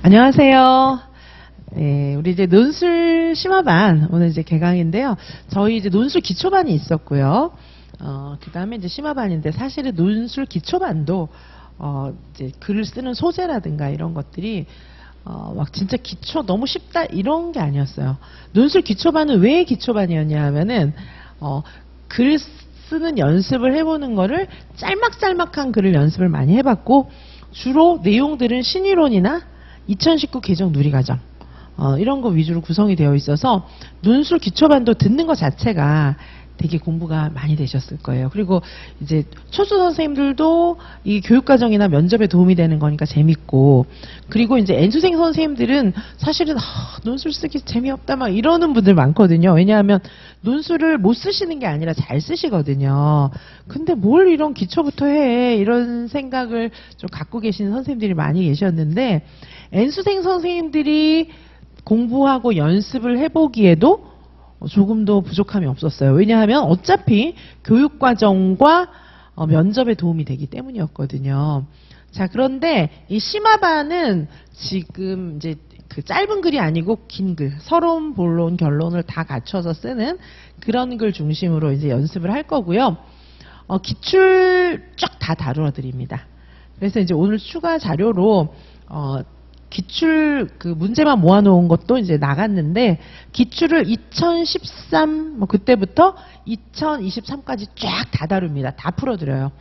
안녕하세요. 네, 우리 이제 논술 심화반 오늘 이제 개강인데요. 저희 이제 논술 기초반이 있었고요. 그 다음에 이제 심화반인데 사실은 논술 기초반도 이제 글을 쓰는 소재라든가 이런 것들이 막 진짜 기초 너무 쉽다 이런 게 아니었어요. 논술 기초반은 왜 기초반이었냐 하면은 글 쓰는 연습을 해보는 거를 짤막짤막한 글을 연습을 많이 해봤고 주로 내용들은 신이론이나 2019 개정 누리과정 이런 거 위주로 구성이 되어 있어서 논술 기초반도 듣는 것 자체가 되게 공부가 많이 되셨을 거예요. 그리고 이제 초수 선생님들도 이 교육과정이나 면접에 도움이 되는 거니까 재밌고, 그리고 이제 N수생 선생님들은 사실은 논술 쓰기 재미없다 막 이러는 분들 많거든요. 왜냐하면 논술을 못 쓰시는 게 아니라 잘 쓰시거든요. 근데 뭘 이런 기초부터 해 이런 생각을 좀 갖고 계시는 선생님들이 많이 계셨는데, N수생 선생님들이 공부하고 연습을 해보기에도 조금도 부족함이 없었어요. 왜냐하면 어차피 교육과정과 면접에 도움이 되기 때문이었거든요. 자, 그런데 이 심화반은 지금 이제 그 짧은 글이 아니고 긴 글, 서론, 본론, 결론을 다 갖춰서 쓰는 그런 글 중심으로 이제 연습을 할 거고요. 기출 쫙 다 다루어 드립니다. 그래서 이제 오늘 추가 자료로 기출 그 문제만 모아놓은 것도 이제 나갔는데, 기출을 2013 뭐 그때부터 2023까지 쫙 다 다룹니다. 다 풀어드려요.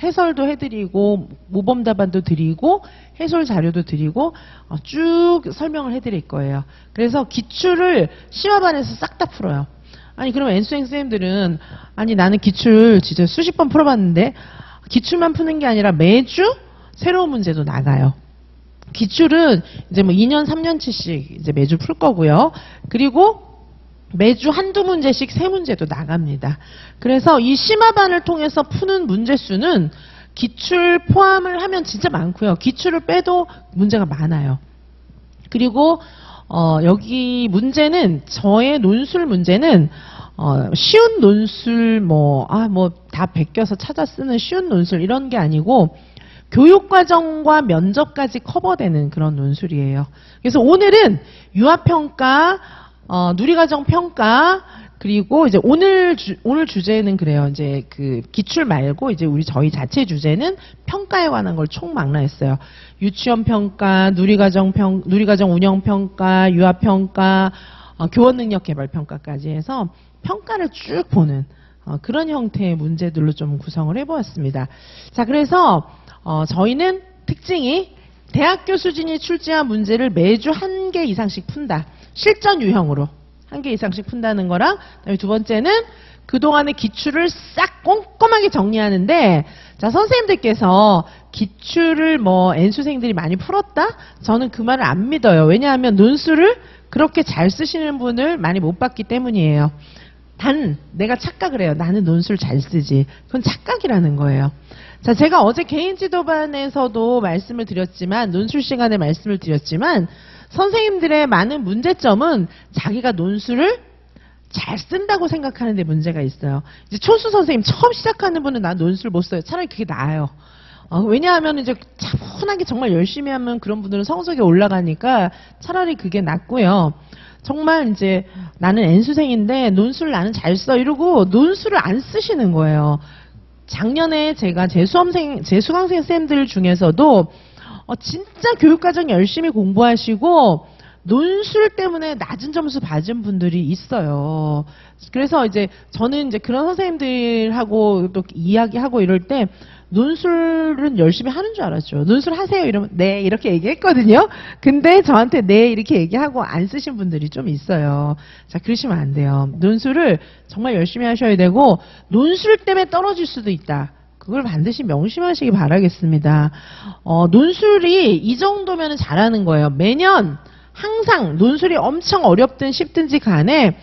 해설도 해드리고 모범 답안도 드리고 해설 자료도 드리고 쭉 설명을 해드릴 거예요. 그래서 기출을 심화반에서 싹 다 풀어요. 아니 그럼 N수생 선생님들은 아니 나는 기출 진짜 수십 번 풀어봤는데 기출만 푸는 게 아니라 매주 새로운 문제도 나가요. 기출은 이제 뭐 2년, 3년치씩 이제 매주 풀 거고요. 그리고 매주 한두 문제씩 세 문제도 나갑니다. 그래서 이 심화반을 통해서 푸는 문제 수는 기출 포함을 하면 진짜 많고요. 기출을 빼도 문제가 많아요. 그리고 여기 문제는 저의 논술 문제는 쉬운 논술 다 베껴서 찾아 쓰는 쉬운 논술 이런 게 아니고 교육과정과 면접까지 커버되는 그런 논술이에요. 그래서 오늘은 유아평가, 누리과정 평가, 그리고 이제 오늘 주제는 그래요. 이제 그 기출 말고 이제 저희 자체 주제는 평가에 관한 걸 총 망라했어요. 유치원 평가, 누리과정 운영 평가, 유아평가, 교원 능력 개발 평가까지 해서 평가를 쭉 보는 그런 형태의 문제들로 좀 구성을 해보았습니다. 자, 그래서 저희는 특징이 대학교 수준이 출제한 문제를 매주 한 개 이상씩 푼다. 실전 유형으로 한 개 이상씩 푼다는 거랑, 그다음에 두 번째는 그동안의 기출을 싹 꼼꼼하게 정리하는데, 자, 선생님들께서 기출을 N수생들이 많이 풀었다? 저는 그 말을 안 믿어요. 왜냐하면 논술을 그렇게 잘 쓰시는 분을 많이 못 봤기 때문이에요. 단 내가 착각을 해요. 나는 논술 잘 쓰지. 그건 착각이라는 거예요. 자, 제가 어제 개인 지도반에서도 말씀을 드렸지만, 논술 시간에 말씀을 드렸지만, 선생님들의 많은 문제점은 자기가 논술을 잘 쓴다고 생각하는 데 문제가 있어요. 이제 초수 선생님 처음 시작하는 분은 난 논술 못 써요. 차라리 그게 나아요. 왜냐하면 이제 차분하게 정말 열심히 하면 그런 분들은 성적이 올라가니까 차라리 그게 낫고요. 정말 이제 나는 N수생인데 논술 나는 잘 써 이러고 논술을 안 쓰시는 거예요. 작년에 제가 제 수강생 쌤들 중에서도 진짜 교육과정 열심히 공부하시고 논술 때문에 낮은 점수 받은 분들이 있어요. 그래서 이제 저는 이제 그런 선생님들하고 또 이야기하고 이럴 때 논술은 열심히 하는 줄 알았죠. 논술 하세요 이러면 네 이렇게 얘기했거든요. 근데 저한테 네 이렇게 얘기하고 안 쓰신 분들이 좀 있어요. 자, 그러시면 안 돼요. 논술을 정말 열심히 하셔야 되고, 논술 때문에 떨어질 수도 있다. 그걸 반드시 명심하시기 바라겠습니다. 논술이 이 정도면 잘하는 거예요. 매년 항상 논술이 엄청 어렵든 쉽든지 간에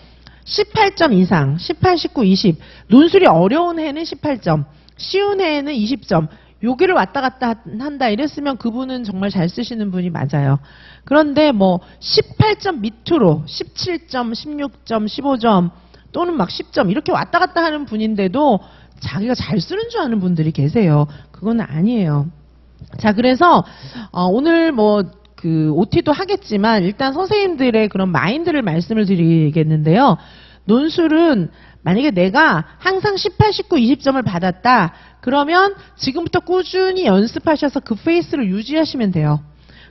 18점 이상, 18, 19, 20. 논술이 어려운 해는 18점, 쉬운 해에는 20점. 여기를 왔다 갔다 한다 이랬으면 그분은 정말 잘 쓰시는 분이 맞아요. 그런데 18점 밑으로 17점, 16점, 15점 또는 막 10점 이렇게 왔다 갔다 하는 분인데도 자기가 잘 쓰는 줄 아는 분들이 계세요. 그건 아니에요. 자, 그래서 오늘 그 OT도 하겠지만 일단 선생님들의 그런 마인드를 말씀을 드리겠는데요. 논술은 만약에 내가 항상 18, 19, 20점을 받았다. 그러면 지금부터 꾸준히 연습하셔서 그 페이스를 유지하시면 돼요.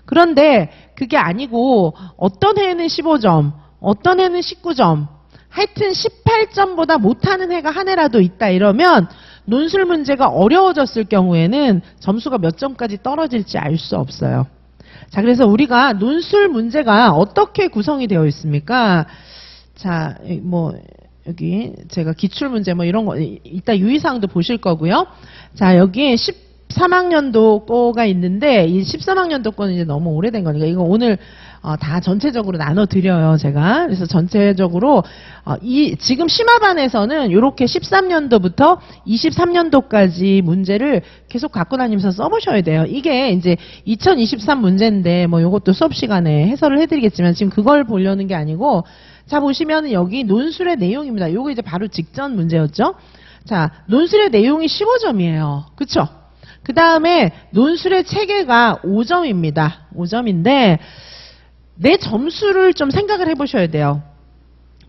그런데 그게 아니고 어떤 해는 15점, 어떤 해는 19점, 하여튼 18점보다 못하는 해가 한 해라도 있다 이러면 논술 문제가 어려워졌을 경우에는 점수가 몇 점까지 떨어질지 알 수 없어요. 자, 그래서 우리가 논술 문제가 어떻게 구성이 되어 있습니까? 자, 뭐 여기 제가 기출 문제 뭐 이런 거 이따 유의사항도 보실 거고요. 자, 여기 13학년도 거가 있는데 이 13학년도 거는 이제 너무 오래된 거니까 이거 오늘 다 전체적으로 나눠 드려요, 제가. 그래서 전체적으로 지금 심화반에서는 이렇게 13년도부터 23년도까지 문제를 계속 갖고 다니면서 써보셔야 돼요. 이게 이제 2023 문제인데 뭐 이것도 수업 시간에 해설을 해드리겠지만 지금 그걸 보려는 게 아니고 자 보시면 여기 논술의 내용입니다. 이거 이제 바로 직전 문제였죠. 자, 논술의 내용이 15점이에요. 그쵸? 그 다음에 논술의 체계가 5점입니다. 5점인데 내 점수를 좀 생각을 해보셔야 돼요.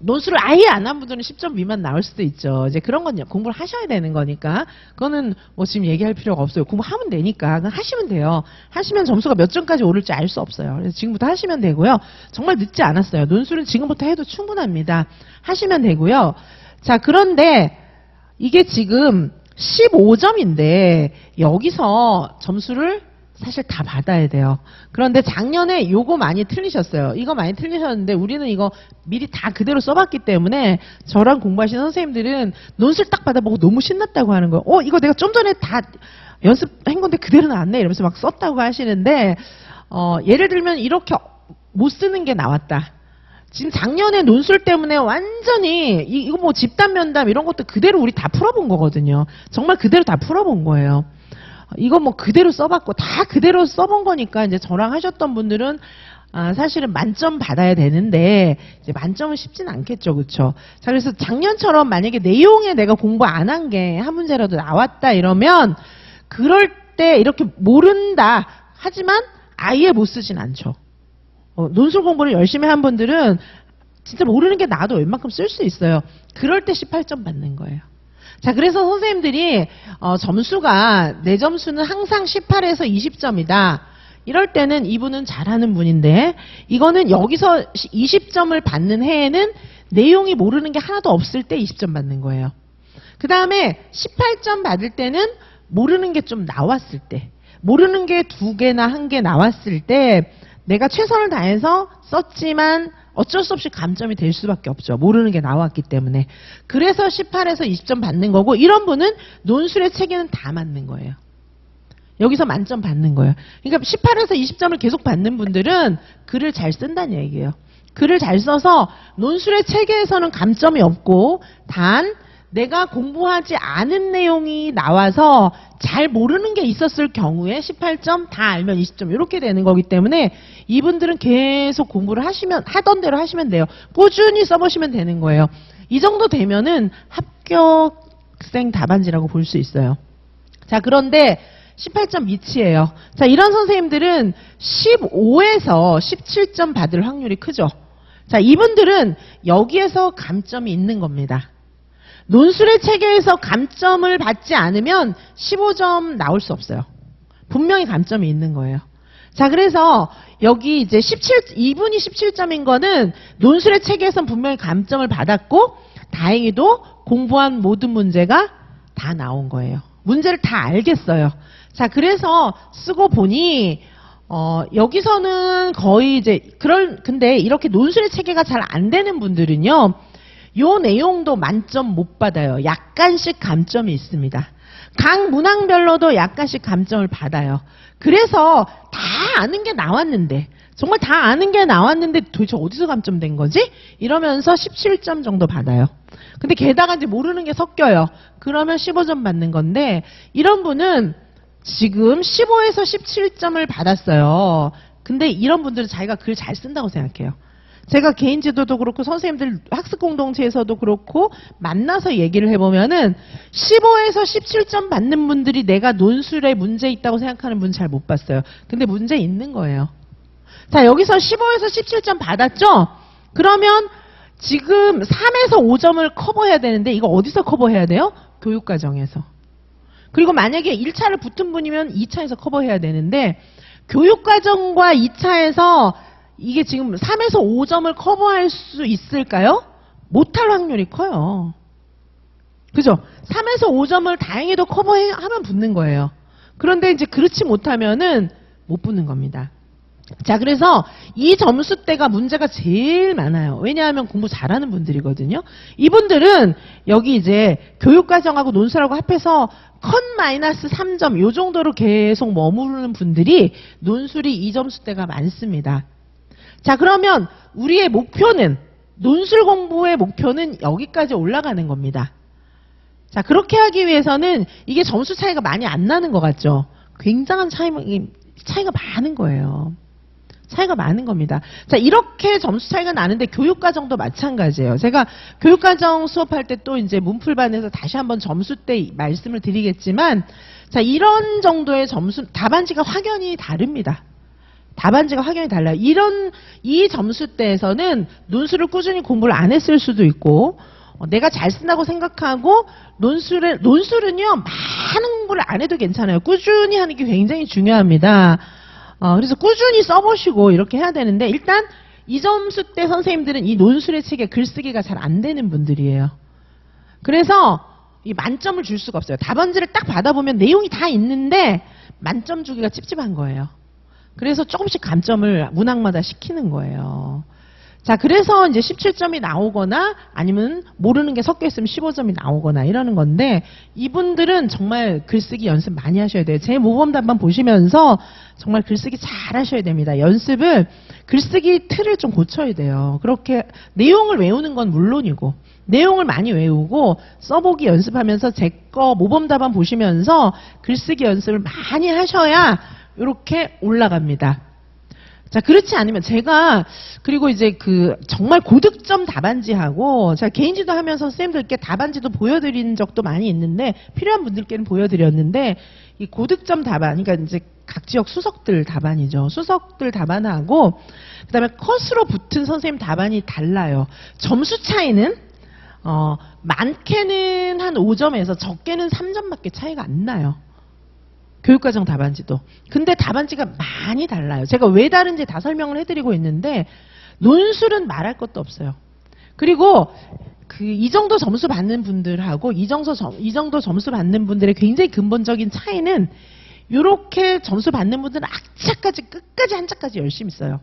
논술을 아예 안 한 분들은 10점 미만 나올 수도 있죠. 이제 그런 건 공부를 하셔야 되는 거니까 그거는 뭐 지금 얘기할 필요가 없어요. 공부하면 되니까 그냥 하시면 돼요. 하시면 점수가 몇 점까지 오를지 알 수 없어요. 그래서 지금부터 하시면 되고요. 정말 늦지 않았어요. 논술은 지금부터 해도 충분합니다. 하시면 되고요. 자, 그런데 이게 지금 15점인데 여기서 점수를 사실 다 받아야 돼요. 그런데 작년에 요거 많이 틀리셨어요. 이거 많이 틀리셨는데 우리는 이거 미리 다 그대로 써봤기 때문에 저랑 공부하시는 선생님들은 논술 딱 받아보고 너무 신났다고 하는 거예요. 이거 내가 좀 전에 다 연습한 건데 그대로 나왔네 이러면서 막 썼다고 하시는데 예를 들면 이렇게 못 쓰는 게 나왔다. 지금 작년에 논술 때문에 완전히 이거 뭐 집단 면담 이런 것도 그대로 우리 다 풀어본 거거든요. 정말 그대로 다 풀어본 거예요. 이거 뭐 그대로 써봤고 다 그대로 써본 거니까 이제 저랑 하셨던 분들은 사실은 만점 받아야 되는데 이제 만점은 쉽진 않겠죠, 그렇죠? 자, 그래서 작년처럼 만약에 내용에 내가 공부 안 한 게 한 문제라도 나왔다 이러면 그럴 때 이렇게 모른다 하지만 아예 못 쓰진 않죠. 논술 공부를 열심히 한 분들은 진짜 모르는 게 나도 웬만큼 쓸 수 있어요. 그럴 때 18점 받는 거예요. 자, 그래서 선생님들이 점수가 내 점수는 항상 18에서 20점이다. 이럴 때는 이분은 잘하는 분인데 이거는 여기서 20점을 받는 해에는 내용이 모르는 게 하나도 없을 때 20점 받는 거예요. 그 다음에 18점 받을 때는 모르는 게 좀 나왔을 때, 모르는 게 2개나 1개 나왔을 때 내가 최선을 다해서 썼지만 어쩔 수 없이 감점이 될 수밖에 없죠. 모르는 게 나왔기 때문에. 그래서 18에서 20점 받는 거고 이런 분은 논술의 체계는 다 맞는 거예요. 여기서 만점 받는 거예요. 그러니까 18에서 20점을 계속 받는 분들은 글을 잘 쓴다는 얘기예요. 글을 잘 써서 논술의 체계에서는 감점이 없고 단 내가 공부하지 않은 내용이 나와서 잘 모르는 게 있었을 경우에 18점, 다 알면 20점 이렇게 되는 거기 때문에 이분들은 계속 공부를 하던 대로 하시면 돼요. 꾸준히 써보시면 되는 거예요. 이 정도 되면은 합격생 답안지라고 볼 수 있어요. 자, 그런데 18점 미치예요. 자, 이런 선생님들은 15에서 17점 받을 확률이 크죠. 자, 이분들은 여기에서 감점이 있는 겁니다. 논술의 체계에서 감점을 받지 않으면 15점 나올 수 없어요. 분명히 감점이 있는 거예요. 자, 그래서 여기 이제 이분이 17점인 거는 논술의 체계에선 분명히 감점을 받았고 다행히도 공부한 모든 문제가 다 나온 거예요. 문제를 다 알겠어요. 자, 그래서 쓰고 보니 여기서는 거의 이제 근데 이렇게 논술의 체계가 잘 안 되는 분들은요. 요 내용도 만점 못 받아요. 약간씩 감점이 있습니다. 각 문항별로도 약간씩 감점을 받아요. 그래서 다 아는 게 나왔는데 정말 다 아는 게 나왔는데 도대체 어디서 감점된 거지? 이러면서 17점 정도 받아요. 근데 게다가 이제 모르는 게 섞여요. 그러면 15점 받는 건데 이런 분은 지금 15에서 17점을 받았어요. 근데 이런 분들은 자기가 글 잘 쓴다고 생각해요. 제가 개인 지도도 그렇고 선생님들 학습 공동체에서도 그렇고 만나서 얘기를 해보면은 15에서 17점 받는 분들이 내가 논술에 문제 있다고 생각하는 분 잘 못 봤어요. 근데 문제 있는 거예요. 자, 여기서 15에서 17점 받았죠? 그러면 지금 3에서 5점을 커버해야 되는데 이거 어디서 커버해야 돼요? 교육과정에서. 그리고 만약에 1차를 붙은 분이면 2차에서 커버해야 되는데 교육과정과 2차에서 이게 지금 3에서 5점을 커버할 수 있을까요? 못할 확률이 커요. 그죠? 3에서 5점을 다행히도 커버하면 붙는 거예요. 그런데 이제 그렇지 못하면은 못 붙는 겁니다. 자, 그래서 이 점수대가 문제가 제일 많아요. 왜냐하면 공부 잘하는 분들이거든요. 이분들은 여기 이제 교육과정하고 논술하고 합해서 컷-3점 요 정도로 계속 머무르는 분들이 논술이 이 점수대가 많습니다. 자, 그러면 우리의 목표는 논술 공부의 목표는 여기까지 올라가는 겁니다. 자, 그렇게 하기 위해서는 이게 점수 차이가 많이 안 나는 것 같죠? 굉장한 차이가 많은 거예요. 차이가 많은 겁니다. 자, 이렇게 점수 차이가 나는데 교육과정도 마찬가지예요. 제가 교육과정 수업할 때 또 이제 문풀반에서 다시 한번 점수대 말씀을 드리겠지만, 자, 이런 정도의 점수, 답안지가 확연히 다릅니다. 답안지가 확연히 달라요. 이 점수대에서는 논술을 꾸준히 공부를 안 했을 수도 있고, 내가 잘 쓴다고 생각하고, 논술은요, 많은 공부를 안 해도 괜찮아요. 꾸준히 하는 게 굉장히 중요합니다. 그래서 꾸준히 써보시고 이렇게 해야 되는데, 일단 이 점수대 선생님들은 이 논술의 책에 글쓰기가 잘 안 되는 분들이에요. 그래서 이 만점을 줄 수가 없어요. 답안지를 딱 받아보면 내용이 다 있는데 만점 주기가 찝찝한 거예요. 그래서 조금씩 감점을 문항마다 시키는 거예요. 자, 그래서 이제 17점이 나오거나 아니면 모르는 게 섞여 있으면 15점이 나오거나 이러는 건데, 이분들은 정말 글쓰기 연습 많이 하셔야 돼요. 제 모범 답안 보시면서 정말 글쓰기 잘 하셔야 됩니다. 연습을, 글쓰기 틀을 좀 고쳐야 돼요. 그렇게 내용을 외우는 건 물론이고, 내용을 많이 외우고 써보기 연습하면서 제 거 모범 답안 보시면서 글쓰기 연습을 많이 하셔야 이렇게 올라갑니다. 자, 그렇지 않으면 제가, 그리고 이제 정말 고득점 답안지하고, 제가 개인지도 하면서 선생님들께 답안지도 보여드린 적도 많이 있는데, 필요한 분들께는 보여드렸는데, 이 고득점 답안, 그러니까 이제 각 지역 수석들 답안이죠. 수석들 답안하고, 그 다음에 컷으로 붙은 선생님 답안이 달라요. 점수 차이는, 많게는 한 5점에서 적게는 3점밖에 차이가 안 나요. 교육과정 답안지도. 근데 답안지가 많이 달라요. 제가 왜 다른지 다 설명을 해드리고 있는데, 논술은 말할 것도 없어요. 그리고 이 정도 점수 받는 분들하고 이 정도 점수 받는 분들의 굉장히 근본적인 차이는, 이렇게 점수 받는 분들은 악착까지 끝까지 한자까지 열심히 써요.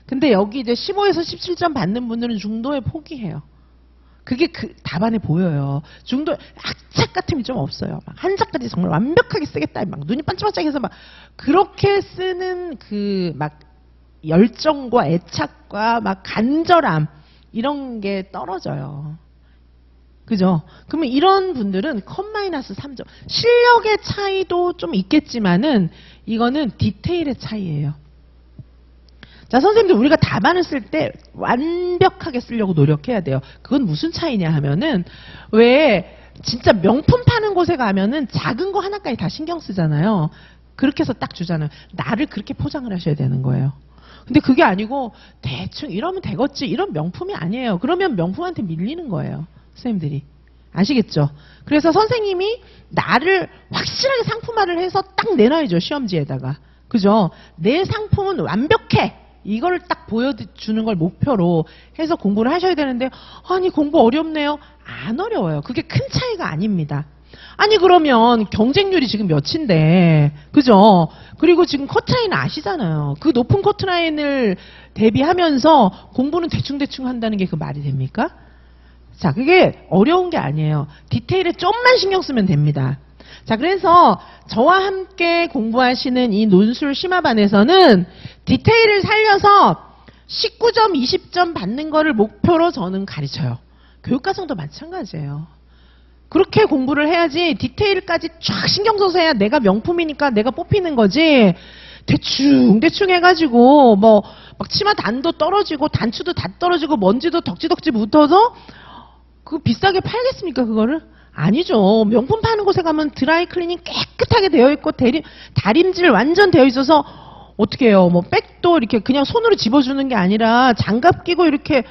근데 여기 이제 15에서 17점 받는 분들은 중도에 포기해요. 그게 답안에 보여요. 중도 악착 같음이 좀 없어요. 막 한자까지 정말 완벽하게 쓰겠다. 막 눈이 반짝반짝해서 막 그렇게 쓰는 막 열정과 애착과 막 간절함 이런 게 떨어져요. 그죠? 그러면 이런 분들은 컷-3점. 실력의 차이도 좀 있겠지만은 이거는 디테일의 차이예요. 자, 선생님들 우리가 답안을 쓸 때 완벽하게 쓰려고 노력해야 돼요. 그건 무슨 차이냐 하면은, 왜 진짜 명품 파는 곳에 가면은 작은 거 하나까지 다 신경 쓰잖아요. 그렇게 해서 딱 주잖아요. 나를 그렇게 포장을 하셔야 되는 거예요. 근데 그게 아니고 대충 이러면 되겠지, 이런 명품이 아니에요. 그러면 명품한테 밀리는 거예요, 선생님들이. 아시겠죠? 그래서 선생님이 나를 확실하게 상품화를 해서 딱 내놔야죠, 시험지에다가. 그죠? 내 상품은 완벽해. 이걸 딱 보여주는 걸 목표로 해서 공부를 하셔야 되는데, 아니 공부 어렵네요. 안 어려워요. 그게 큰 차이가 아닙니다. 아니 그러면 경쟁률이 지금 몇인데, 그죠? 그리고 지금 커트라인 아시잖아요. 그 높은 커트라인을 대비하면서 공부는 대충대충 한다는 게 그 말이 됩니까? 자, 그게 어려운 게 아니에요. 디테일에 좀만 신경 쓰면 됩니다. 자, 그래서 저와 함께 공부하시는 이 논술 심화반에서는 디테일을 살려서 19점, 20점 받는 거를 목표로 저는 가르쳐요. 교육과정도 마찬가지예요. 그렇게 공부를 해야지 디테일까지 쫙 신경 써서 해야 내가 명품이니까 내가 뽑히는 거지. 대충 해가지고 뭐 막 치마 단도 떨어지고 단추도 다 떨어지고 먼지도 덕지덕지 묻어서 그거 비싸게 팔겠습니까, 그거를? 아니죠. 명품 파는 곳에 가면 드라이 클리닝 깨끗하게 되어 있고 다림질 완전 되어 있어서 어떻게 해요? 뭐 백도 이렇게 그냥 손으로 집어주는 게 아니라 장갑 끼고 이렇게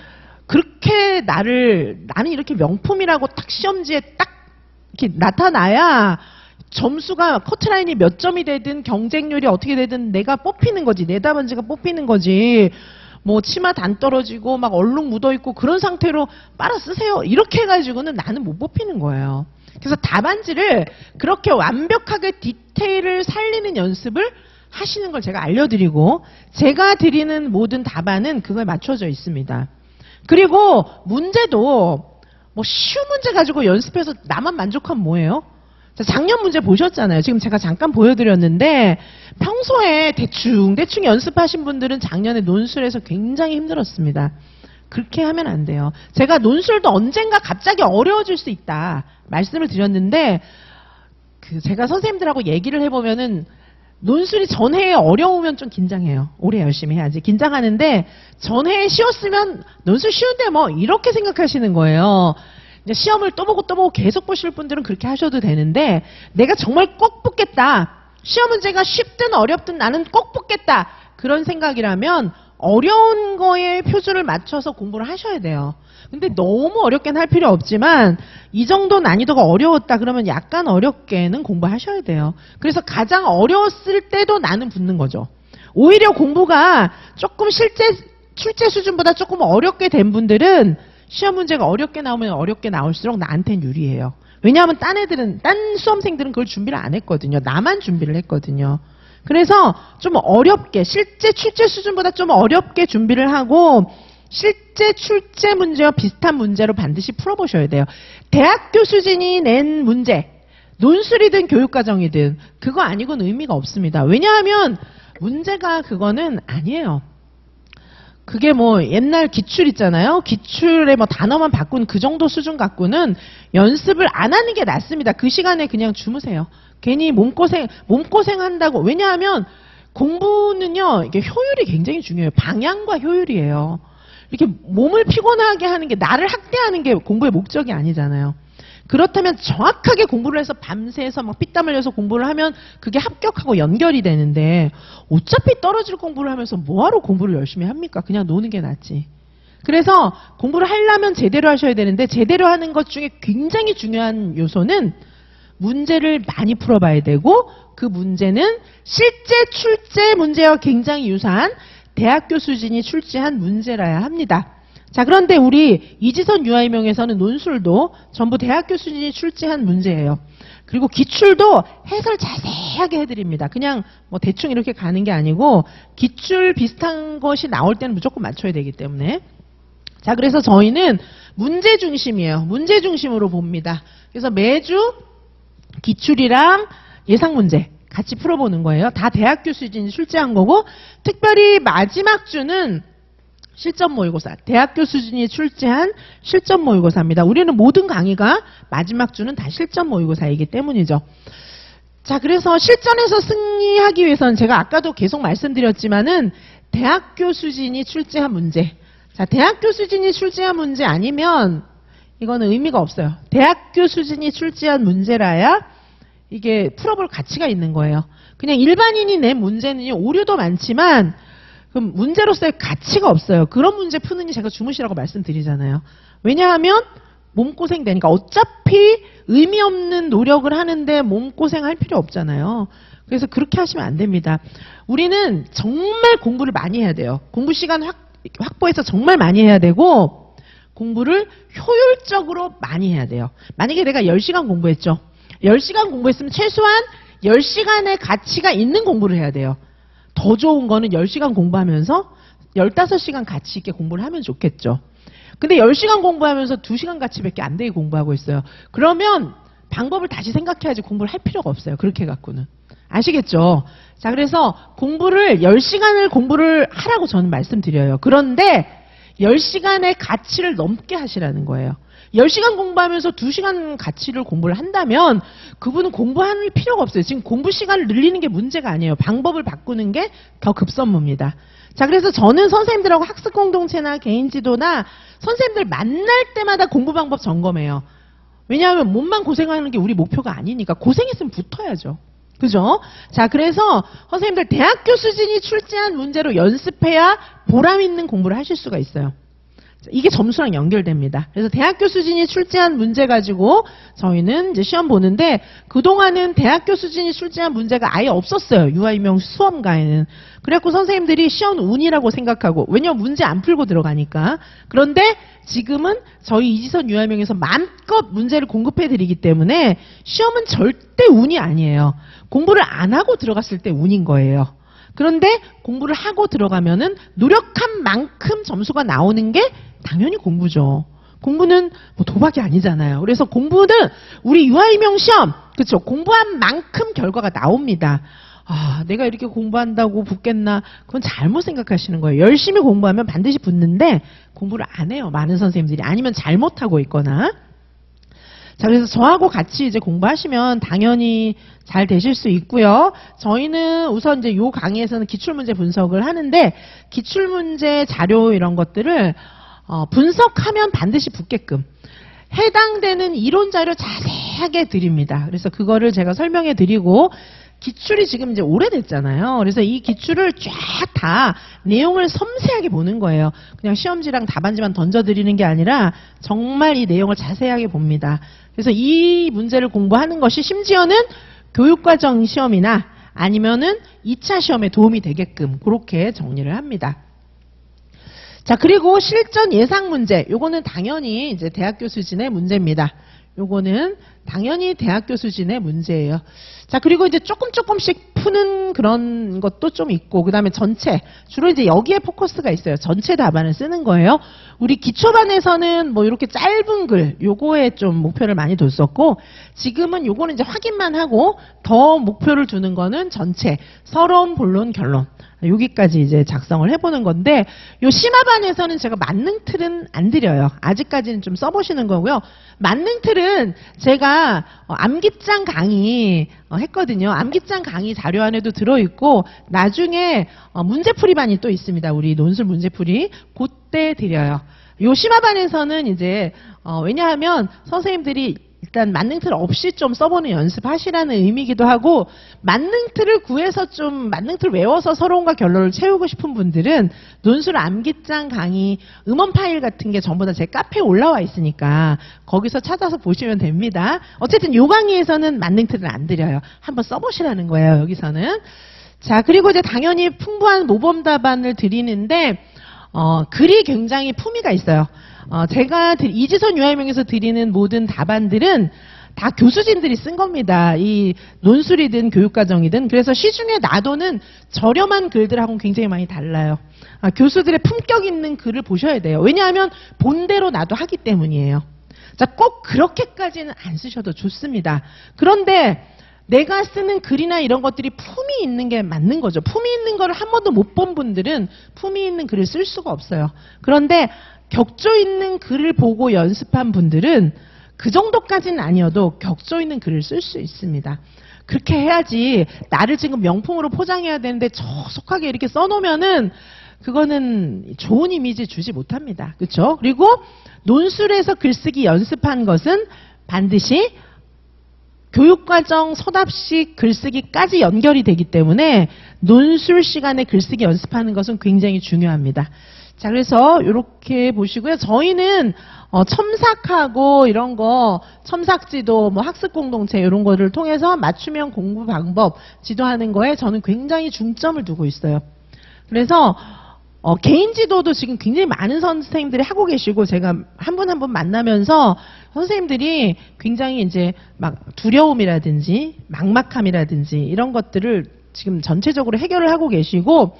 그렇게 나는 이렇게 명품이라고 딱 시험지에 딱 이렇게 나타나야 점수가 커트라인이 몇 점이 되든 경쟁률이 어떻게 되든 내가 뽑히는 거지. 내 답안지가 뽑히는 거지. 뭐 치마 단 떨어지고 막 얼룩 묻어있고 그런 상태로 빨아 쓰세요. 이렇게 해가지고는 나는 못 뽑히는 거예요. 그래서 답안지를 그렇게 완벽하게 디테일을 살리는 연습을 하시는 걸 제가 알려드리고 제가 드리는 모든 답안은 그거에 맞춰져 있습니다. 그리고 문제도 뭐 쉬운 문제 가지고 연습해서 나만 만족하면 뭐예요? 작년 문제 보셨잖아요. 지금 제가 잠깐 보여드렸는데 평소에 대충 연습하신 분들은 작년에 논술에서 굉장히 힘들었습니다. 그렇게 하면 안 돼요. 제가 논술도 언젠가 갑자기 어려워질 수 있다 말씀을 드렸는데 제가 선생님들하고 얘기를 해보면은 논술이 전해에 어려우면 좀 긴장해요. 올해 열심히 해야지. 긴장하는데 전해에 쉬웠으면 논술 쉬운데 뭐 이렇게 생각하시는 거예요. 시험을 또 보고 계속 보실 분들은 그렇게 하셔도 되는데 내가 정말 꼭 붙겠다. 시험 문제가 쉽든 어렵든 나는 꼭 붙겠다. 그런 생각이라면 어려운 거에 표준을 맞춰서 공부를 하셔야 돼요. 근데 너무 어렵게는 할 필요 없지만 이 정도 난이도가 어려웠다 그러면 약간 어렵게는 공부하셔야 돼요. 그래서 가장 어려웠을 때도 나는 붙는 거죠. 오히려 공부가 조금 출제 수준보다 조금 어렵게 된 분들은 시험 문제가 어렵게 나오면 어렵게 나올수록 나한테는 유리해요. 왜냐하면 딴 수험생들은 그걸 준비를 안 했거든요. 나만 준비를 했거든요. 그래서 좀 어렵게 실제 출제 수준보다 좀 어렵게 준비를 하고 실제 출제 문제와 비슷한 문제로 반드시 풀어보셔야 돼요. 대학교 수준이 낸 문제, 논술이든 교육과정이든 그거 아니고는 의미가 없습니다. 왜냐하면 문제가 그거는 아니에요. 그게 뭐 옛날 기출 있잖아요. 기출에 뭐 단어만 바꾼 그 정도 수준 갖고는 연습을 안 하는 게 낫습니다. 그 시간에 그냥 주무세요. 괜히 몸고생 한다고. 왜냐하면 공부는요, 이게 효율이 굉장히 중요해요. 방향과 효율이에요. 이렇게 몸을 피곤하게 하는 게 나를 학대하는 게 공부의 목적이 아니잖아요. 그렇다면 정확하게 공부를 해서 밤새서 막 피땀 흘려서 공부를 하면 그게 합격하고 연결이 되는데 어차피 떨어질 공부를 하면서 뭐하러 공부를 열심히 합니까? 그냥 노는 게 낫지. 그래서 공부를 하려면 제대로 하셔야 되는데 제대로 하는 것 중에 굉장히 중요한 요소는 문제를 많이 풀어봐야 되고 그 문제는 실제 출제 문제와 굉장히 유사한 대학교 수준이 출제한 문제라야 합니다. 자, 그런데 우리 이지선 유아이명에서는 논술도 전부 대학교 수준이 출제한 문제예요. 그리고 기출도 해설 자세하게 해드립니다. 그냥 뭐 대충 이렇게 가는 게 아니고 기출 비슷한 것이 나올 때는 무조건 맞춰야 되기 때문에. 자, 그래서 저희는 문제 중심이에요. 문제 중심으로 봅니다. 그래서 매주 기출이랑 예상 문제 같이 풀어보는 거예요. 다 대학교 수준이 출제한 거고 특별히 마지막 주는 실전 모의고사, 대학교 수준이 출제한 실전 모의고사입니다. 우리는 모든 강의가 마지막 주는 다 실전 모의고사이기 때문이죠. 자, 그래서 실전에서 승리하기 위해서는 제가 아까도 계속 말씀드렸지만은 대학교 수준이 출제한 문제. 자, 대학교 수준이 출제한 문제 아니면 이거는 의미가 없어요. 대학교 수준이 출제한 문제라야 이게 풀어볼 가치가 있는 거예요. 그냥 일반인이 낸 문제는요, 오류도 많지만 그럼 문제로서의 가치가 없어요. 그런 문제 푸느니 제가 주무시라고 말씀드리잖아요. 왜냐하면 몸고생 되니까 어차피 의미 없는 노력을 하는데 몸고생할 필요 없잖아요. 그래서 그렇게 하시면 안 됩니다. 우리는 정말 공부를 많이 해야 돼요. 공부 시간 확보해서 정말 많이 해야 되고 공부를 효율적으로 많이 해야 돼요. 만약에 내가 10시간 공부했죠. 10시간 공부했으면 최소한 10시간의 가치가 있는 공부를 해야 돼요. 더 좋은 거는 10시간 공부하면서 15시간 가치 있게 공부를 하면 좋겠죠. 근데 10시간 공부하면서 2시간 가치밖에 안 되게 공부하고 있어요. 그러면 방법을 다시 생각해야지 공부를 할 필요가 없어요. 그렇게 갖고는. 아시겠죠? 자, 그래서 공부를 10시간을 공부를 하라고 저는 말씀드려요. 그런데 10시간의 가치를 넘게 하시라는 거예요. 10시간 공부하면서 2시간 가치를 공부를 한다면 그분은 공부할 필요가 없어요. 지금 공부 시간을 늘리는 게 문제가 아니에요. 방법을 바꾸는 게 더 급선무입니다. 자, 그래서 저는 선생님들하고 학습 공동체나 개인 지도나 선생님들 만날 때마다 공부 방법 점검해요. 왜냐하면 몸만 고생하는 게 우리 목표가 아니니까 고생했으면 붙어야죠. 그죠? 자, 그래서 선생님들 대학교 수준이 출제한 문제로 연습해야 보람 있는 공부를 하실 수가 있어요. 이게 점수랑 연결됩니다. 그래서 대학교 수준이 출제한 문제 가지고 저희는 이제 시험 보는데 그동안은 대학교 수준이 출제한 문제가 아예 없었어요. 유아임용 수험가에는. 그래갖고 선생님들이 시험 운이라고 생각하고 왜냐면 문제 안 풀고 들어가니까. 그런데 지금은 저희 이지선 유아임용에서 마음껏 문제를 공급해 드리기 때문에 시험은 절대 운이 아니에요. 공부를 안 하고 들어갔을 때 운인 거예요. 그런데 공부를 하고 들어가면은 노력한 만큼 점수가 나오는 게 당연히 공부죠. 공부는 뭐 도박이 아니잖아요. 그래서 공부는 우리 유아임용 시험, 그렇죠? 공부한 만큼 결과가 나옵니다. 아, 내가 이렇게 공부한다고 붙겠나? 그건 잘못 생각하시는 거예요. 열심히 공부하면 반드시 붙는데 공부를 안 해요. 많은 선생님들이. 아니면 잘못하고 있거나. 자, 그래서 저하고 같이 이제 공부하시면 당연히 잘 되실 수 있고요. 저희는 우선 이제 요 강의에서는 기출문제 분석을 하는데 기출문제 자료 이런 것들을 분석하면 반드시 붙게끔 해당되는 이론 자료 자세하게 드립니다. 그래서 그거를 제가 설명해 드리고 기출이 지금 이제 오래됐잖아요. 그래서 이 기출을 쫙 다 내용을 섬세하게 보는 거예요. 그냥 시험지랑 답안지만 던져드리는 게 아니라 정말 이 내용을 자세하게 봅니다. 그래서 이 문제를 공부하는 것이 심지어는 교육과정 시험이나 아니면은 2차 시험에 도움이 되게끔 그렇게 정리를 합니다. 자, 그리고 실전 예상 문제. 요거는 당연히 이제 대학교 수준의 문제입니다. 요거는 당연히 대학교 수준의 문제예요. 자, 그리고 이제 조금씩 푸는 그런 것도 좀 있고, 그 다음에 전체, 주로 이제 여기에 포커스가 있어요. 전체 답안을 쓰는 거예요. 우리 기초반에서는 뭐 이렇게 짧은 글, 요거에 좀 목표를 많이 뒀었고, 지금은 요거는 이제 확인만 하고, 더 목표를 두는 거는 전체, 서론, 본론, 결론. 여기까지 이제 작성을 해보는 건데, 요 심화반에서는 제가 만능 틀은 안 드려요. 아직까지는 좀 써보시는 거고요. 만능 틀은 제가 암기장 강의 했거든요. 암기장 강의 자료 안에도 들어있고, 나중에 문제풀이반이 또 있습니다. 우리 논술 문제풀이. 그때 드려요. 요 심화반에서는 이제, 왜냐하면 선생님들이 일단 만능틀 없이 좀 써보는 연습하시라는 의미이기도 하고 만능틀을 구해서 좀 만능틀 외워서 서론과 결론을 채우고 싶은 분들은 논술 암기장 강의 음원 파일 같은 게 전부 다 제 카페에 올라와 있으니까 거기서 찾아서 보시면 됩니다. 어쨌든 요 강의에서는 만능틀을 안 드려요. 한번 써보시라는 거예요. 여기서는. 자, 그리고 이제 당연히 풍부한 모범 답안을 드리는데 글이 굉장히 품위가 있어요. 제가 이지선 유아임용에서 드리는 모든 답안들은 다 교수진들이 쓴 겁니다. 이 논술이든 교육과정이든. 그래서 시중에 놔도는 저렴한 글들하고는 굉장히 많이 달라요. 교수들의 품격 있는 글을 보셔야 돼요. 왜냐하면 본대로 놔도 하기 때문이에요. 자, 꼭 그렇게까지는 안 쓰셔도 좋습니다. 그런데 내가 쓰는 글이나 이런 것들이 품이 있는 게 맞는 거죠. 품이 있는 거를 한 번도 못 본 분들은 품이 있는 글을 쓸 수가 없어요. 그런데 격조 있는 글을 보고 연습한 분들은 그 정도까지는 아니어도 격조 있는 글을 쓸 수 있습니다. 그렇게 해야지 나를 지금 명품으로 포장해야 되는데 저속하게 이렇게 써놓으면은 그거는 좋은 이미지 주지 못합니다. 그렇죠? 그리고 논술에서 글쓰기 연습한 것은 반드시 교육과정 서답식 글쓰기까지 연결이 되기 때문에 논술 시간에 글쓰기 연습하는 것은 굉장히 중요합니다. 자, 그래서 이렇게 보시고요. 저희는 첨삭하고 이런 거, 첨삭지도, 뭐 학습공동체 이런 거를 통해서 맞춤형 공부 방법 지도하는 거에 저는 굉장히 중점을 두고 있어요. 그래서 개인 지도도 지금 굉장히 많은 선생님들이 하고 계시고 제가 한 분 한 분 만나면서 선생님들이 굉장히 이제 막 두려움이라든지 막막함이라든지 이런 것들을 지금 전체적으로 해결을 하고 계시고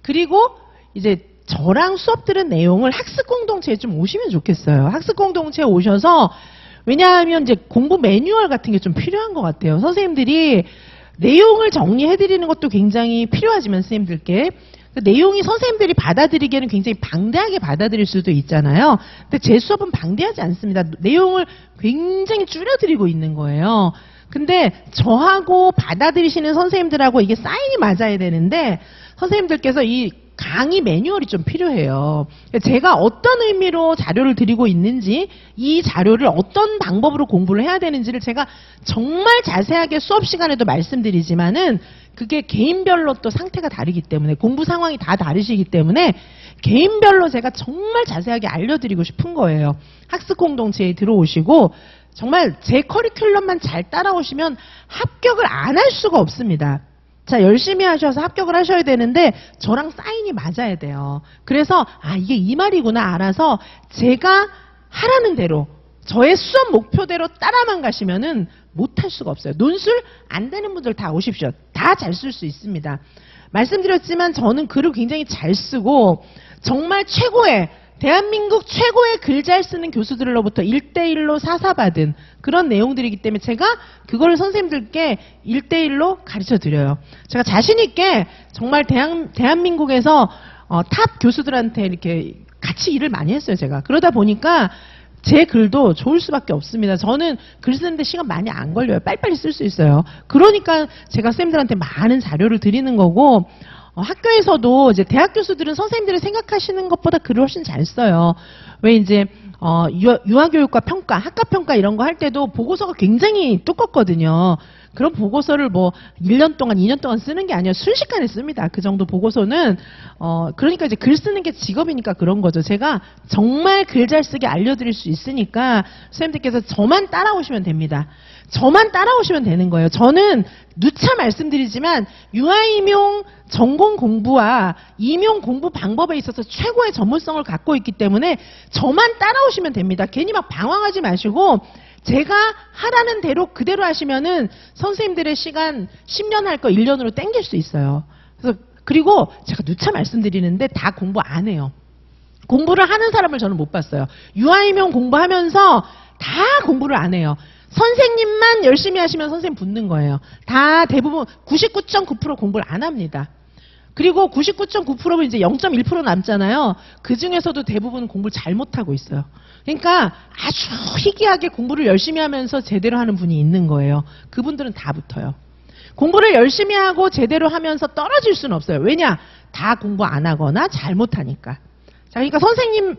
그리고 이제 저랑 수업 들은 내용을 학습 공동체에 좀 오시면 좋겠어요. 학습 공동체에 오셔서 왜냐하면 이제 공부 매뉴얼 같은 게 좀 필요한 것 같아요. 선생님들이 내용을 정리해 드리는 것도 굉장히 필요하지만 선생님들께 그 내용이 선생님들이 받아들이기에는 굉장히 방대하게 받아들일 수도 있잖아요. 근데 제 수업은 방대하지 않습니다. 내용을 굉장히 줄여드리고 있는 거예요. 근데 저하고 받아들이시는 선생님들하고 이게 사인이 맞아야 되는데 선생님들께서 이 강의 매뉴얼이 좀 필요해요. 제가 어떤 의미로 자료를 드리고 있는지, 이 자료를 어떤 방법으로 공부를 해야 되는지를 제가 정말 자세하게 수업 시간에도 말씀드리지만은 그게 개인별로 또 상태가 다르기 때문에, 공부 상황이 다 다르시기 때문에 개인별로 제가 정말 자세하게 알려드리고 싶은 거예요. 학습 공동체에 들어오시고 정말 제 커리큘럼만 잘 따라오시면 합격을 안 할 수가 없습니다. 자, 열심히 하셔서 합격을 하셔야 되는데 저랑 사인이 맞아야 돼요. 그래서 이게 이 말이구나 알아서 제가 하라는 대로 저의 수업 목표대로 따라만 가시면은 못할 수가 없어요. 논술 안 되는 분들 다 오십시오. 다 잘 쓸 수 있습니다. 말씀드렸지만 저는 글을 굉장히 잘 쓰고 정말 최고의, 대한민국 최고의 글 잘 쓰는 교수들로부터 1대1로 사사받은 그런 내용들이기 때문에 제가 그거를 선생님들께 1대1로 가르쳐 드려요. 제가 자신있게 정말 대한민국에서 탑 교수들한테 이렇게 같이 일을 많이 했어요, 제가. 그러다 보니까 제 글도 좋을 수밖에 없습니다. 저는 글 쓰는데 시간 많이 안 걸려요. 빨리빨리 쓸 수 있어요. 그러니까 제가 선생님들한테 많은 자료를 드리는 거고, 학교에서도 이제 대학 교수들은 선생님들이 생각하시는 것보다 글을 훨씬 잘 써요. 왜 이제 유아교육과 평가, 학과평가 이런 거 할 때도 보고서가 굉장히 두껍거든요. 그런 보고서를 뭐 1년 동안, 2년 동안 쓰는 게 아니라 순식간에 씁니다. 그 정도 보고서는. 그러니까 이제 글 쓰는 게 직업이니까 그런 거죠. 제가 정말 글 잘 쓰게 알려드릴 수 있으니까 선생님들께서 저만 따라오시면 됩니다. 저만 따라오시면 되는 거예요. 저는 누차 말씀드리지만 유아임용 전공 공부와 임용 공부 방법에 있어서 최고의 전문성을 갖고 있기 때문에 저만 따라오시면 됩니다. 괜히 막 방황하지 마시고 제가 하라는 대로 그대로 하시면은 선생님들의 시간 10년 할 거 1년으로 땡길 수 있어요. 그리고 제가 누차 말씀드리는데 다 공부 안 해요. 공부를 하는 사람을 저는 못 봤어요. 유아임용 공부하면서 다 공부를 안 해요. 선생님만 열심히 하시면 선생님 붙는 거예요. 다 대부분 99.9% 공부를 안 합니다. 그리고 99.9%면 이제 0.1% 남잖아요. 그 중에서도 대부분 공부를 잘못하고 있어요. 그러니까 아주 희귀하게 공부를 열심히 하면서 제대로 하는 분이 있는 거예요. 그분들은 다 붙어요. 공부를 열심히 하고 제대로 하면서 떨어질 수는 없어요. 왜냐? 다 공부 안 하거나 잘못하니까. 자, 그러니까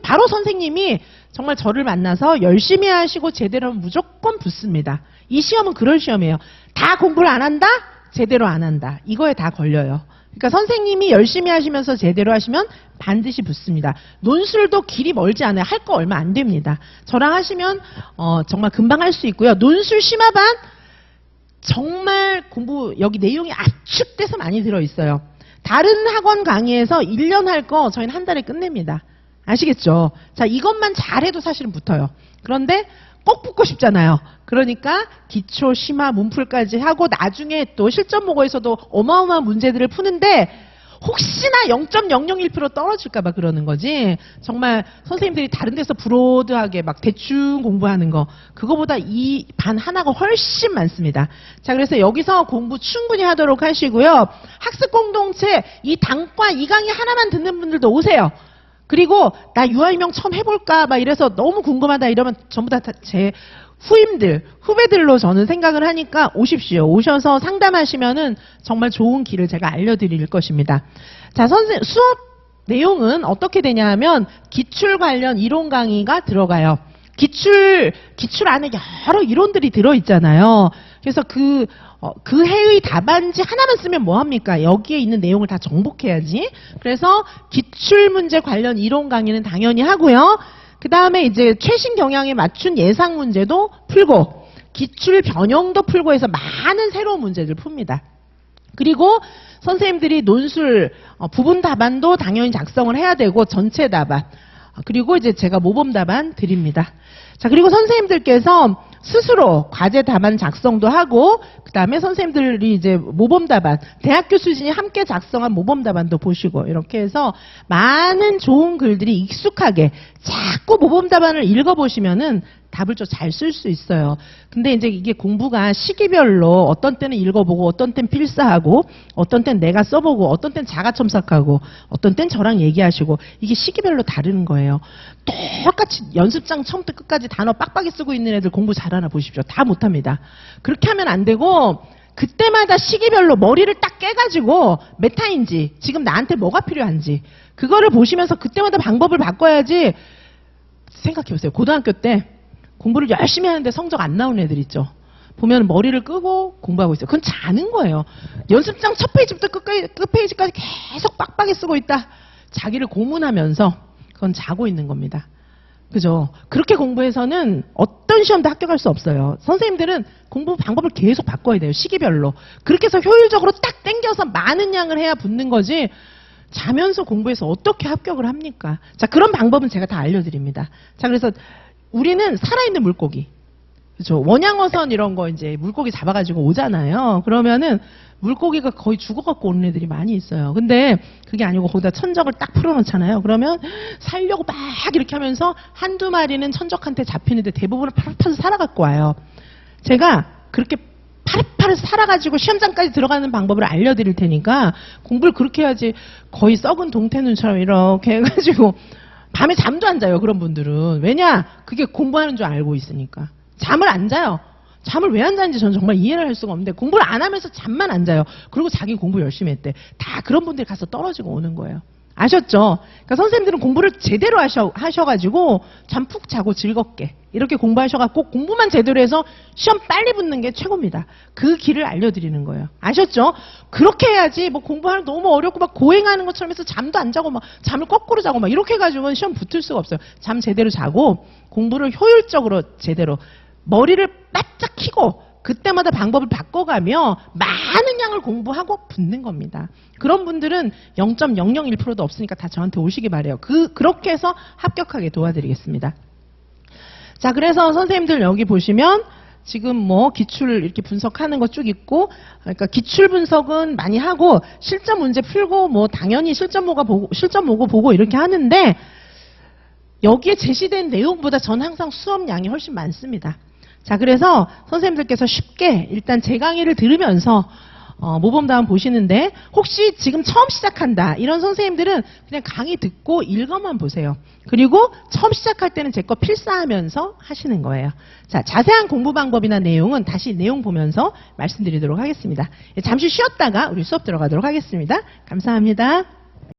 바로 선생님이 정말 저를 만나서 열심히 하시고 제대로 하면 무조건 붙습니다. 이 시험은 그럴 시험이에요. 다 공부를 안 한다? 제대로 안 한다. 이거에 다 걸려요. 그러니까 선생님이 열심히 하시면서 제대로 하시면 반드시 붙습니다. 논술도 길이 멀지 않아요. 할 거 얼마 안 됩니다. 저랑 하시면 정말 금방 할 수 있고요. 논술 심화반 정말 공부 여기 내용이 압축돼서 많이 들어있어요. 다른 학원 강의에서 1년 할 거 저희는 한 달에 끝냅니다. 아시겠죠? 자, 이것만 잘해도 사실은 붙어요. 그런데 꼭 붙고 싶잖아요. 그러니까 기초, 심화, 문풀까지 하고 나중에 또 실전 모고에서도 어마어마한 문제들을 푸는데 혹시나 0.001% 떨어질까 봐 그러는 거지. 정말 선생님들이 다른 데서 브로드하게 막 대충 공부하는 거 그거보다 이 반 하나가 훨씬 많습니다. 자, 그래서 여기서 공부 충분히 하도록 하시고요. 학습 공동체 이 단과 이 강의 하나만 듣는 분들도 오세요. 그리고 나 유아임용 처음 해볼까 막 이래서 너무 궁금하다 이러면 전부 다 제 후배들로 저는 생각을 하니까 오십시오. 오셔서 상담하시면은 정말 좋은 길을 제가 알려드릴 것입니다. 자, 수업 내용은 어떻게 되냐 하면 기출 관련 이론 강의가 들어가요. 기출 안에 여러 이론들이 들어있잖아요. 그래서 그 해의 답안지 하나만 쓰면 뭐합니까? 여기에 있는 내용을 다 정복해야지. 그래서 기출문제 관련 이론 강의는 당연히 하고요. 그 다음에 이제 최신 경향에 맞춘 예상 문제도 풀고 기출 변형도 풀고 해서 많은 새로운 문제들 풉니다. 그리고 선생님들이 논술 부분 답안도 당연히 작성을 해야 되고 전체 답안 그리고 이제 제가 모범 답안 드립니다. 자, 그리고 선생님들께서 스스로 과제 답안 작성도 하고 그 다음에 선생님들이 이제 모범 답안 대학교 수진이 함께 작성한 모범 답안도 보시고 이렇게 해서 많은 좋은 글들이 익숙하게 자꾸 모범 답안을 읽어보시면은 답을 좀 잘 쓸 수 있어요. 근데 이제 이게 공부가 시기별로 어떤 때는 읽어보고 어떤 때는 필사하고 어떤 때는 내가 써보고 어떤 때는 자가 첨삭하고 어떤 때는 저랑 얘기하시고 이게 시기별로 다른 거예요. 똑같이 연습장 처음부터 끝까지 단어 빡빡이 쓰고 있는 애들 공부 잘하나 보십시오. 다 못합니다. 그렇게 하면 안 되고 그때마다 시기별로 머리를 딱 깨가지고 메타인지 지금 나한테 뭐가 필요한지 그거를 보시면서 그때마다 방법을 바꿔야지. 생각해보세요. 고등학교 때 공부를 열심히 하는데 성적 안 나오는 애들 있죠. 보면 머리를 끄고 공부하고 있어요. 그건 자는 거예요. 연습장 첫 페이지부터 끝 페이지까지 계속 빡빡이 쓰고 있다. 자기를 고문하면서 그건 자고 있는 겁니다. 그죠? 그렇게 공부해서는 어떤 시험도 합격할 수 없어요. 선생님들은 공부 방법을 계속 바꿔야 돼요. 시기별로. 그렇게 해서 효율적으로 딱 땡겨서 많은 양을 해야 붙는 거지. 자면서 공부해서 어떻게 합격을 합니까? 자, 그런 방법은 제가 다 알려드립니다. 자, 그래서 우리는 살아있는 물고기. 그렇죠. 원양어선 이런 거 이제 물고기 잡아가지고 오잖아요. 그러면은 물고기가 거의 죽어갖고 오는 애들이 많이 있어요. 근데 그게 아니고 거기다 천적을 딱 풀어놓잖아요. 그러면 살려고 막 이렇게 하면서 한두 마리는 천적한테 잡히는데 대부분은 파릇파릇 살아갖고 와요. 제가 그렇게 파릇파릇 살아가지고 시험장까지 들어가는 방법을 알려드릴 테니까 공부를 그렇게 해야지. 거의 썩은 동태눈처럼 이렇게 해가지고 밤에 잠도 안 자요. 그런 분들은. 왜냐? 그게 공부하는 줄 알고 있으니까. 잠을 안 자요. 잠을 왜 안 자는지 저는 정말 이해를 할 수가 없는데 공부를 안 하면서 잠만 안 자요. 그리고 자기 공부 열심히 했대. 다 그런 분들이 가서 떨어지고 오는 거예요. 아셨죠? 그러니까 선생님들은 공부를 제대로 하셔가지고 잠 푹 자고 즐겁게 이렇게 공부하셔갖고 공부만 제대로 해서 시험 빨리 붙는 게 최고입니다. 그 길을 알려드리는 거예요. 아셨죠? 그렇게 해야지 뭐 공부하는 너무 어렵고 막 고행하는 것처럼 해서 잠도 안 자고 막 잠을 거꾸로 자고 막 이렇게 해가지고는 시험 붙을 수가 없어요. 잠 제대로 자고 공부를 효율적으로 제대로 머리를 바짝 켜고 그때마다 방법을 바꿔가며 많은 양을 공부하고 붙는 겁니다. 그런 분들은 0.001%도 없으니까 다 저한테 오시기 바래요. 그렇게 해서 합격하게 도와드리겠습니다. 자, 그래서 선생님들 여기 보시면 지금 뭐 기출 이렇게 분석하는 거 쭉 있고, 그러니까 기출 분석은 많이 하고 실전 문제 풀고 뭐 당연히 실전 모고 보고 이렇게 하는데 여기에 제시된 내용보다 전 항상 수업량이 훨씬 많습니다. 자, 그래서 선생님들께서 쉽게 일단 제 강의를 들으면서 모범답안 보시는데 혹시 지금 처음 시작한다 이런 선생님들은 그냥 강의 듣고 읽어만 보세요. 그리고 처음 시작할 때는 제 거 필사하면서 하시는 거예요. 자, 자세한 공부 방법이나 내용은 다시 내용 보면서 말씀드리도록 하겠습니다. 잠시 쉬었다가 우리 수업 들어가도록 하겠습니다. 감사합니다.